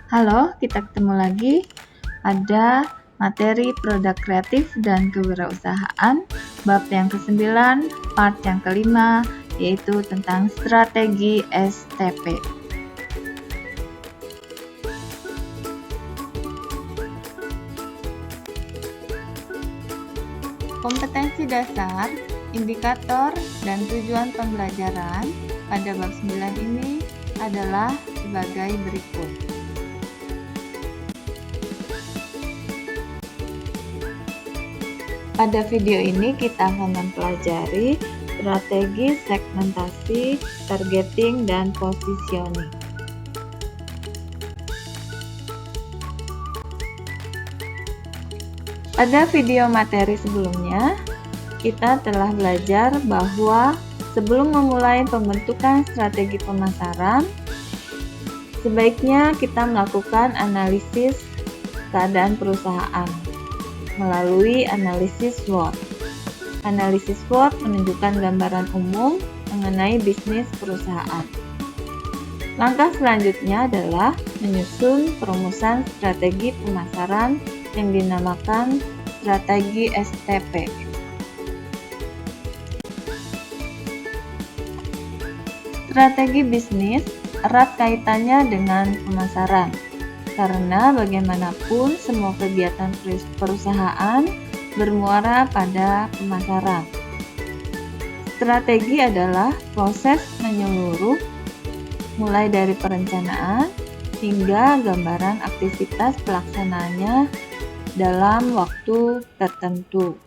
Halo, kita ketemu lagi pada materi produk kreatif dan kewirausahaan, bab yang ke-9, part yang ke-5, yaitu tentang strategi STP. Kompetensi dasar, indikator, dan tujuan pembelajaran pada bab 9 ini adalah sebagai berikut. Pada video ini kita akan mempelajari strategi segmentasi, targeting, dan positioning. Pada video materi sebelumnya, kita telah belajar bahwa sebelum memulai pembentukan strategi pemasaran, sebaiknya kita melakukan analisis keadaan perusahaan melalui analisis SWOT. Analisis SWOT menunjukkan gambaran umum mengenai bisnis perusahaan. Langkah selanjutnya adalah menyusun perumusan strategi pemasaran yang dinamakan strategi STP. Strategi bisnis erat kaitannya dengan pemasaran. Karena bagaimanapun semua kegiatan perusahaan bermuara pada pemasaran. Strategi adalah proses menyeluruh mulai dari perencanaan hingga gambaran aktivitas pelaksanaannya dalam waktu tertentu.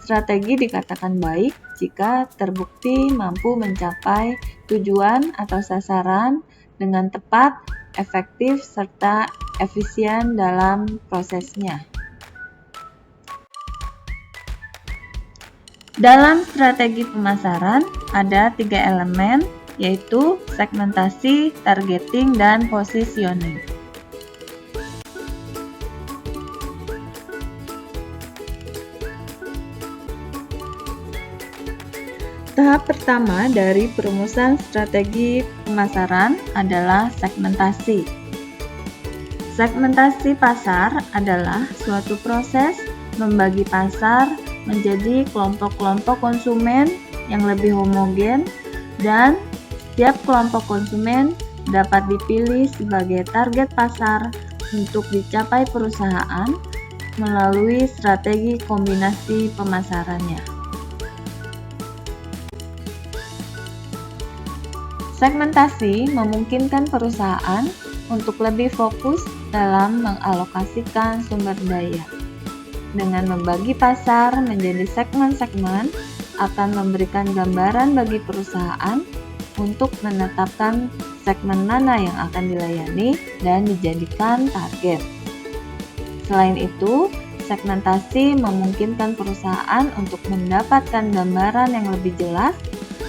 Strategi dikatakan baik jika terbukti mampu mencapai tujuan atau sasaran dengan tepat, efektif, serta efisien dalam prosesnya. Dalam strategi pemasaran ada 3 elemen, yaitu segmentasi, targeting, dan positioning. Tahap pertama dari perumusan strategi pemasaran adalah segmentasi. Segmentasi pasar adalah suatu proses membagi pasar menjadi kelompok-kelompok konsumen yang lebih homogen dan setiap kelompok konsumen dapat dipilih sebagai target pasar untuk dicapai perusahaan melalui strategi kombinasi pemasarannya. Segmentasi memungkinkan perusahaan untuk lebih fokus dalam mengalokasikan sumber daya. Dengan membagi pasar menjadi segmen-segmen akan memberikan gambaran bagi perusahaan untuk menetapkan segmen mana yang akan dilayani dan dijadikan target. Selain itu, segmentasi memungkinkan perusahaan untuk mendapatkan gambaran yang lebih jelas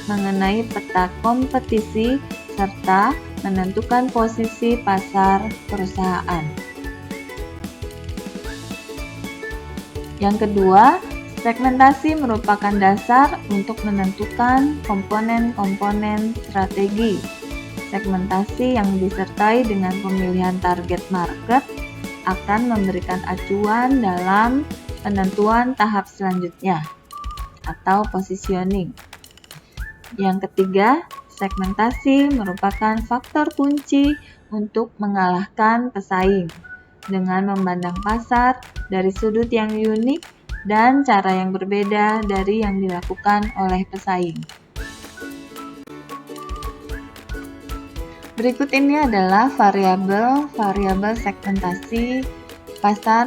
mengenai peta kompetisi serta menentukan posisi pasar perusahaan. Yang kedua, segmentasi merupakan dasar untuk menentukan komponen-komponen strategi. Segmentasi yang disertai dengan pemilihan target market akan memberikan acuan dalam penentuan tahap selanjutnya atau positioning. Yang ketiga, segmentasi merupakan faktor kunci untuk mengalahkan pesaing dengan memandang pasar dari sudut yang unik dan cara yang berbeda dari yang dilakukan oleh pesaing. Berikut ini adalah variabel segmentasi pasar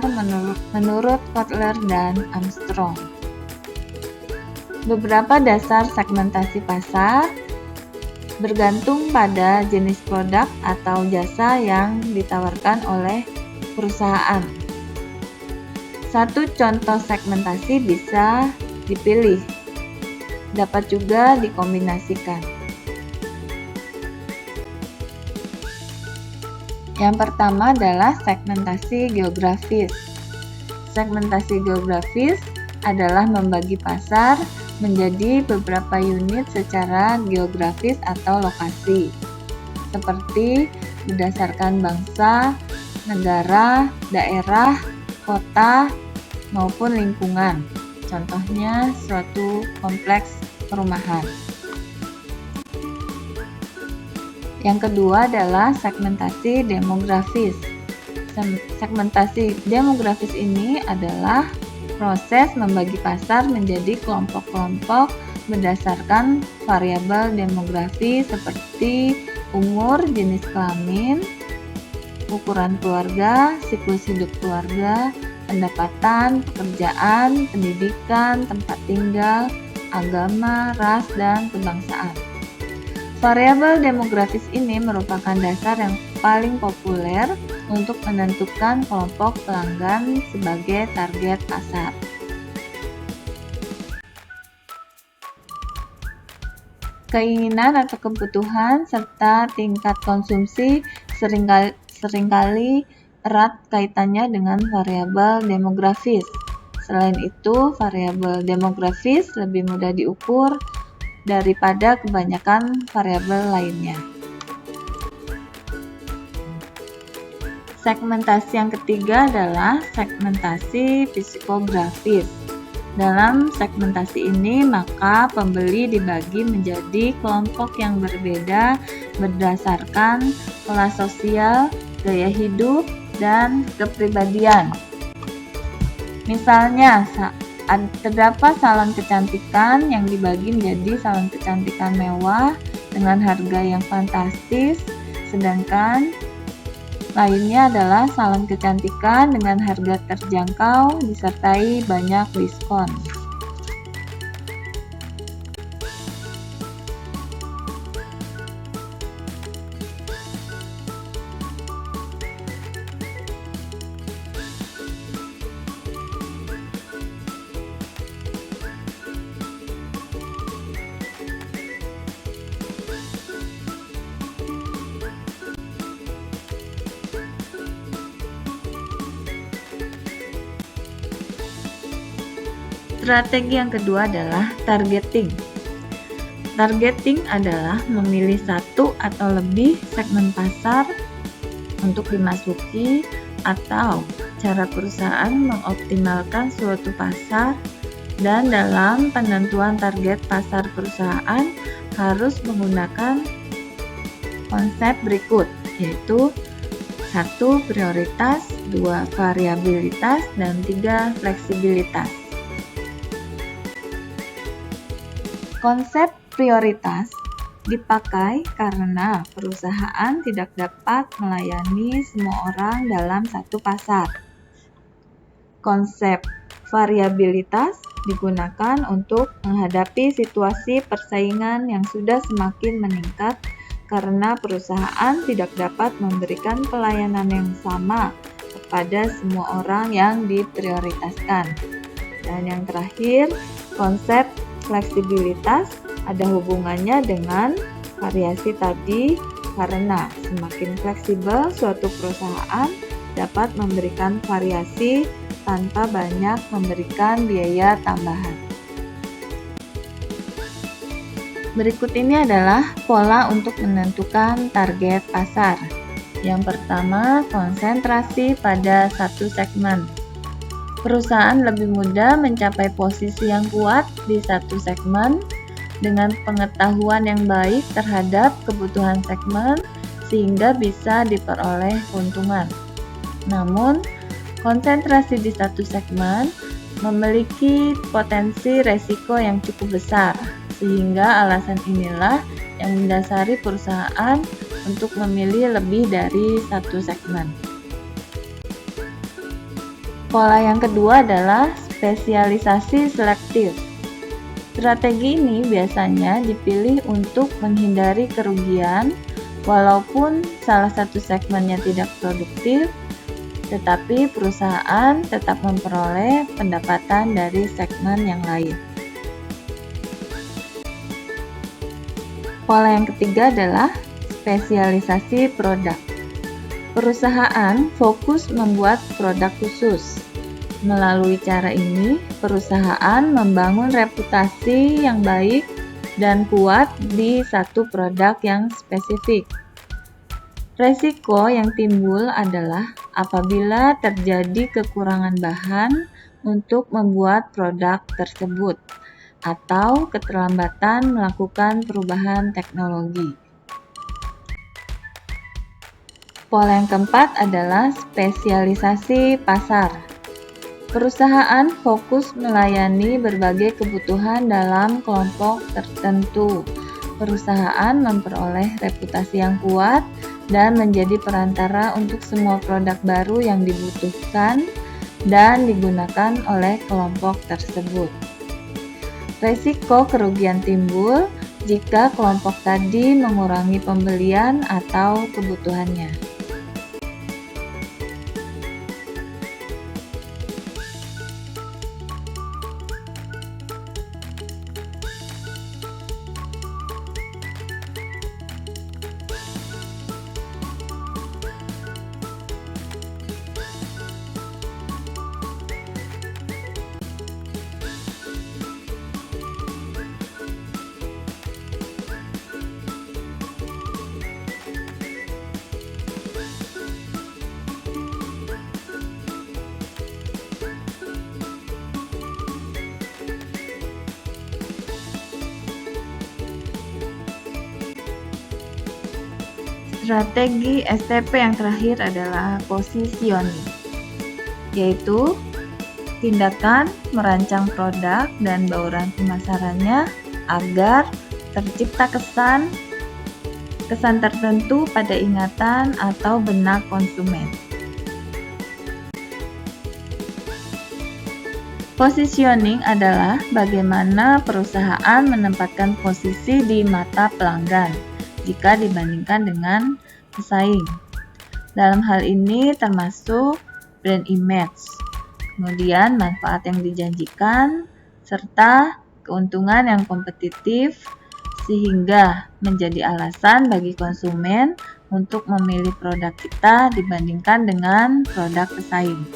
menurut Kotler dan Armstrong. Beberapa dasar segmentasi pasar bergantung pada jenis produk atau jasa yang ditawarkan oleh perusahaan. Satu contoh segmentasi bisa dipilih, dapat juga dikombinasikan. Yang pertama adalah segmentasi geografis. Segmentasi geografis adalah membagi pasar menjadi beberapa unit secara geografis atau lokasi, seperti berdasarkan bangsa, negara, daerah, kota, maupun lingkungan. Contohnya suatu kompleks perumahan. Yang kedua adalah segmentasi demografis. Segmentasi demografis ini adalah proses membagi pasar menjadi kelompok-kelompok berdasarkan variabel demografi seperti umur, jenis kelamin, ukuran keluarga, siklus hidup keluarga, pendapatan, pekerjaan, pendidikan, tempat tinggal, agama, ras, dan kebangsaan. Variabel demografis ini merupakan dasar yang paling populer untuk menentukan kelompok pelanggan sebagai target pasar. Keinginan atau kebutuhan serta tingkat konsumsi seringkali erat kaitannya dengan variabel demografis. Selain itu, variabel demografis lebih mudah diukur daripada kebanyakan variabel lainnya. Segmentasi yang ketiga adalah segmentasi psikografis. Dalam segmentasi ini, maka pembeli dibagi menjadi kelompok yang berbeda berdasarkan kelas sosial, gaya hidup, dan kepribadian. Misalnya, terdapat salon kecantikan yang dibagi menjadi salon kecantikan mewah dengan harga yang fantastis, sedangkan lainnya adalah salon kecantikan dengan harga terjangkau disertai banyak diskon. Strategi yang kedua adalah targeting. Targeting adalah memilih satu atau lebih segmen pasar untuk dimasuki atau cara perusahaan mengoptimalkan suatu pasar, dan dalam penentuan target pasar perusahaan harus menggunakan konsep berikut, yaitu 1. Prioritas, 2. Variabilitas, dan 3. Fleksibilitas. Konsep prioritas dipakai karena perusahaan tidak dapat melayani semua orang dalam satu pasar. Konsep variabilitas digunakan untuk menghadapi situasi persaingan yang sudah semakin meningkat karena perusahaan tidak dapat memberikan pelayanan yang sama kepada semua orang yang diprioritaskan. Dan yang terakhir, konsep fleksibilitas ada hubungannya dengan variasi tadi karena semakin fleksibel suatu perusahaan dapat memberikan variasi tanpa banyak memberikan biaya tambahan. Berikut ini adalah pola untuk menentukan target pasar. Yang pertama, konsentrasi pada satu segmen. Perusahaan lebih mudah mencapai posisi yang kuat di satu segmen dengan pengetahuan yang baik terhadap kebutuhan segmen sehingga bisa diperoleh keuntungan. Namun, konsentrasi di satu segmen memiliki potensi resiko yang cukup besar, sehingga alasan inilah yang mendasari perusahaan untuk memilih lebih dari satu segmen. Pola yang kedua adalah spesialisasi selektif. Strategi ini biasanya dipilih untuk menghindari kerugian, walaupun salah satu segmennya tidak produktif, tetapi perusahaan tetap memperoleh pendapatan dari segmen yang lain. Pola yang ketiga adalah spesialisasi produk. Perusahaan fokus membuat produk khusus. Melalui cara ini, perusahaan membangun reputasi yang baik dan kuat di satu produk yang spesifik. Resiko yang timbul adalah apabila terjadi kekurangan bahan untuk membuat produk tersebut atau keterlambatan melakukan perubahan teknologi. Pola yang keempat adalah spesialisasi pasar. Perusahaan fokus melayani berbagai kebutuhan dalam kelompok tertentu. Perusahaan memperoleh reputasi yang kuat dan menjadi perantara untuk semua produk baru yang dibutuhkan dan digunakan oleh kelompok tersebut. Resiko kerugian timbul jika kelompok tadi mengurangi pembelian atau kebutuhannya. Strategi STP yang terakhir adalah positioning, yaitu tindakan merancang produk dan bauran pemasarannya agar tercipta kesan tertentu pada ingatan atau benak konsumen. Positioning adalah bagaimana perusahaan menempatkan posisi di mata pelanggan jika dibandingkan dengan pesaing. Dalam hal ini termasuk brand image, kemudian manfaat yang dijanjikan, serta keuntungan yang kompetitif sehingga menjadi alasan bagi konsumen untuk memilih produk kita dibandingkan dengan produk pesaing.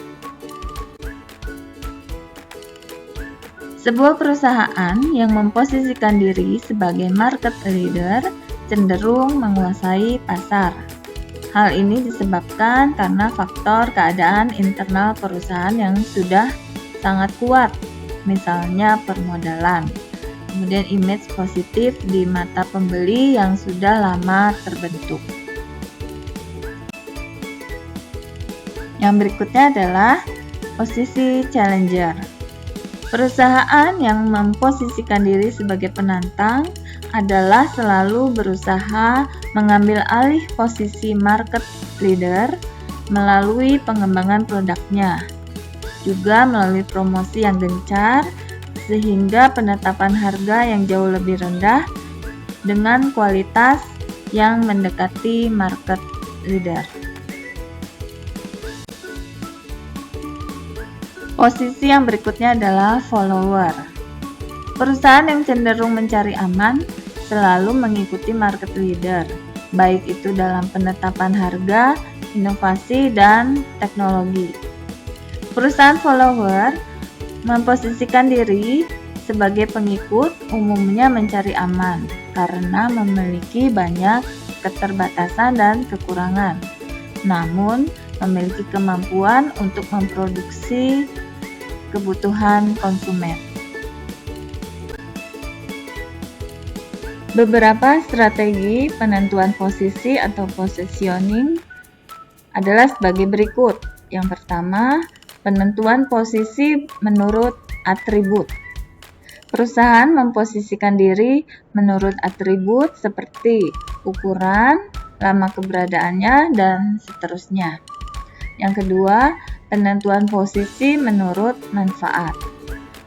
Sebuah perusahaan yang memposisikan diri sebagai market leader cenderung menguasai pasar. Hal ini disebabkan karena faktor keadaan internal perusahaan yang sudah sangat kuat, misalnya permodalan, kemudian image positif di mata pembeli yang sudah lama terbentuk. Yang berikutnya adalah posisi challenger. Perusahaan yang memposisikan diri sebagai penantang adalah selalu berusaha mengambil alih posisi market leader melalui pengembangan produknya, juga melalui promosi yang gencar, sehingga penetapan harga yang jauh lebih rendah dengan kualitas yang mendekati market leader. Posisi yang berikutnya adalah follower. Perusahaan yang cenderung mencari aman selalu mengikuti market leader, baik itu dalam penetapan harga, inovasi, dan teknologi. Perusahaan follower memposisikan diri sebagai pengikut, umumnya mencari aman karena memiliki banyak keterbatasan dan kekurangan, namun memiliki kemampuan untuk memproduksi kebutuhan konsumen. Beberapa strategi penentuan posisi atau positioning adalah sebagai berikut. Yang pertama, penentuan posisi menurut atribut. Perusahaan memposisikan diri menurut atribut seperti ukuran, lama keberadaannya, dan seterusnya. Yang kedua, penentuan posisi menurut manfaat.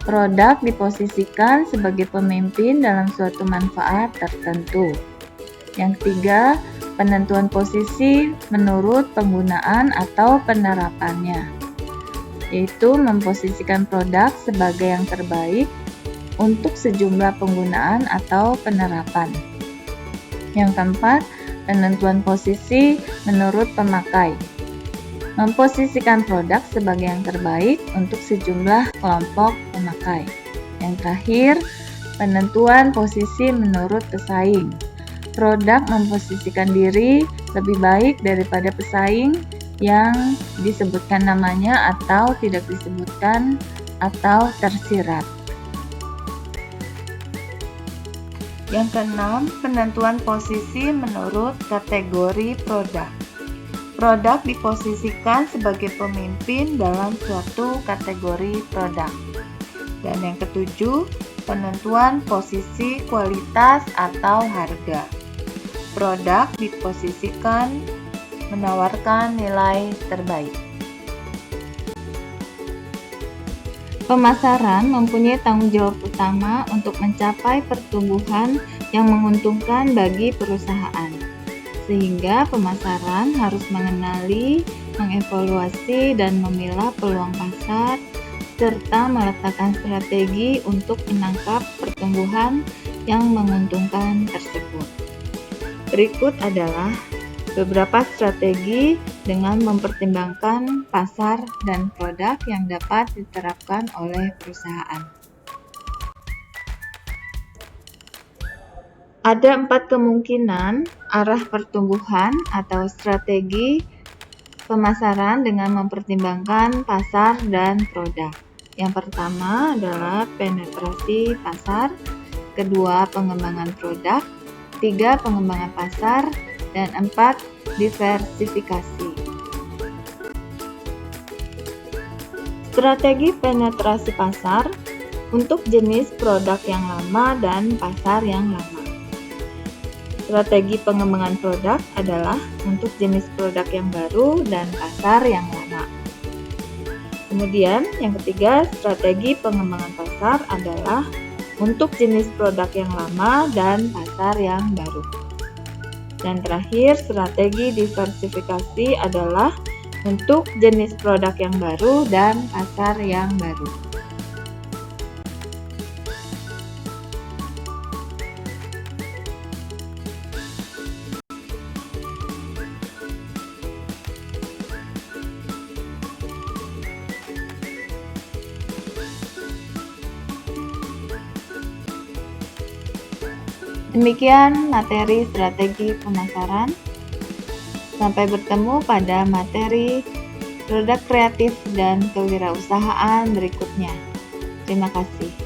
Produk diposisikan sebagai pemimpin dalam suatu manfaat tertentu. Yang ketiga, penentuan posisi menurut penggunaan atau penerapannya, yaitu memposisikan produk sebagai yang terbaik untuk sejumlah penggunaan atau penerapan. Yang keempat, penentuan posisi menurut pemakai. Memposisikan produk sebagai yang terbaik untuk sejumlah kelompok pemakai. Yang terakhir, penentuan posisi menurut pesaing. Produk memposisikan diri lebih baik daripada pesaing yang disebutkan namanya atau tidak disebutkan atau tersirat. Yang keenam, penentuan posisi menurut kategori produk. Produk diposisikan sebagai pemimpin dalam suatu kategori produk. Dan yang ketujuh, penentuan posisi kualitas atau harga. Produk diposisikan menawarkan nilai terbaik. Pemasaran mempunyai tanggung jawab utama untuk mencapai pertumbuhan yang menguntungkan bagi perusahaan. Sehingga pemasaran harus mengenali, mengevaluasi, dan memilah peluang pasar, serta meletakkan strategi untuk menangkap pertumbuhan yang menguntungkan tersebut. Berikut adalah beberapa strategi dengan mempertimbangkan pasar dan produk yang dapat diterapkan oleh perusahaan. Ada 4 kemungkinan arah pertumbuhan atau strategi pemasaran dengan mempertimbangkan pasar dan produk. Yang pertama adalah penetrasi pasar, kedua pengembangan produk, 3 pengembangan pasar, dan 4 diversifikasi. Strategi penetrasi pasar untuk jenis produk yang lama dan pasar yang lama. Strategi pengembangan produk adalah untuk jenis produk yang baru dan pasar yang lama. Kemudian, yang ketiga, strategi pengembangan pasar adalah untuk jenis produk yang lama dan pasar yang baru. Dan terakhir, strategi diversifikasi adalah untuk jenis produk yang baru dan pasar yang baru. Demikian materi strategi pemasaran. Sampai bertemu pada materi produk kreatif dan kewirausahaan berikutnya. Terima kasih.